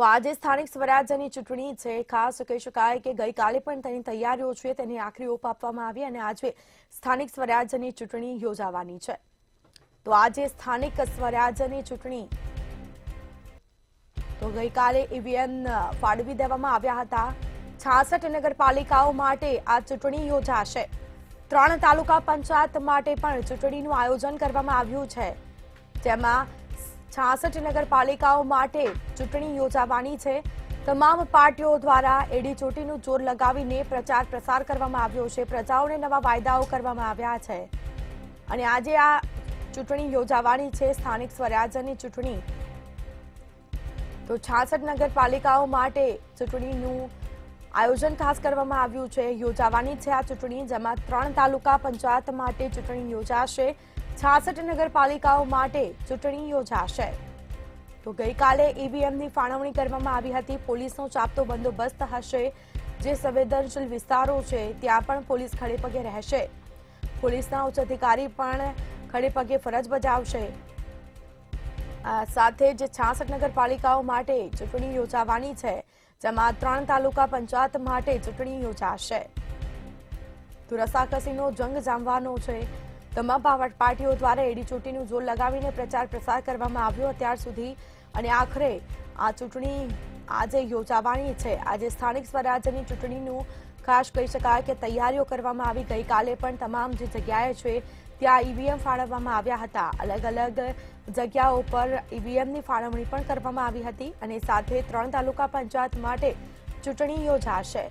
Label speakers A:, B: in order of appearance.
A: તો આજે સ્થાનિક સ્વરાજ્યની ચૂંટણી છે। ખાસ કહી શકાય કે ગઈકાલે પણ તેની તૈયારીઓ છે તેની આખરી ઓપ આપવામાં આવી અને આજે સ્થાનિક સ્વરાજ્યની ચૂંટણી યોજાવાની છે। તો આજે સ્થાનિક સ્વરાજ્યની ચૂંટણી તો ગઈકાલે ઈવીએમ ફાળવી દેવામાં આવ્યા હતા। 66 નગરપાલિકાઓ માટે આ ચૂંટણી યોજાશે। 3 તાલુકા પંચાયત માટે પણ ચૂંટણીનું આયોજન કરવામાં આવ્યું છે, જેમાં 66 નગરપાલિકાઓ માટે ચૂંટણી યોજાવાની છે। તમામ પાર્ટીઓ દ્વારા એડી ચોટીનું જોર લગાવીને પ્રચાર પ્રસાર કરવામાં આવ્યો છે। પ્રજાઓને નવા વાયદાઓ કરવામાં આવ્યા છે અને આજે આ ચૂંટણી યોજાવાની છે, સ્થાનિક સ્વરાજ્યની ચૂંટણી। તો 66 નગરપાલિકાઓ માટે ચૂંટણીનું આયોજન ખાસ કરવામાં આવ્યું છે। યોજાવાની છે આ ચૂંટણી, જેમાં 3 તાલુકા પંચાયત માટે ચૂંટણી યોજાશે। 66 નગરપાલિકાઓ માટે ચૂંટણી યોજાશે। તો ગઈકાલે ઈવીએમની ફાળવણી કરવામાં આવી હતી। પોલીસનો ચાપતો બંદોબસ્ત હશે। જે સંવેદનશીલ વિસ્તારો છે ત્યાં પણ પોલીસ ખડેપગે રહેશે। પોલીસના ઉચ્ચ અધિકારી પણ ખડેપગે ફરજ બજાવશે। સાથે જ 66 નગરપાલિકાઓ માટે ચૂંટણી યોજાવાની છે, જેમાં 3 તાલુકા પંચાયત માટે ચૂંટણી યોજાશે। તો રસાકસીનો જંગ જામવાનો છે। તમામ પાર્ટીઓ દ્વારા એડી ચોટીનું જોર લગાવીને પ્રચાર પ્રસાર કરવામાં આવ્યો અત્યાર સુધી અને આખરે આ ચૂંટણી આજે યોજાવાની છે। આજે સ્થાનિક સ્વરાજ્યની ચૂંટણીનું ખાસ કહી શકાય કે તૈયારીઓ કરવામાં આવી। ગઈકાલે પણ તમામ જે જગ્યાએ છે ત્યાં ઈવીએમ ફાળવવામાં આવ્યા હતા। અલગ અલગ જગ્યાઓ પર ઈવીએમની ફાળવણી પણ કરવામાં આવી હતી અને સાથે 3 તાલુકા પંચાયત માટે ચૂંટણી યોજાશે।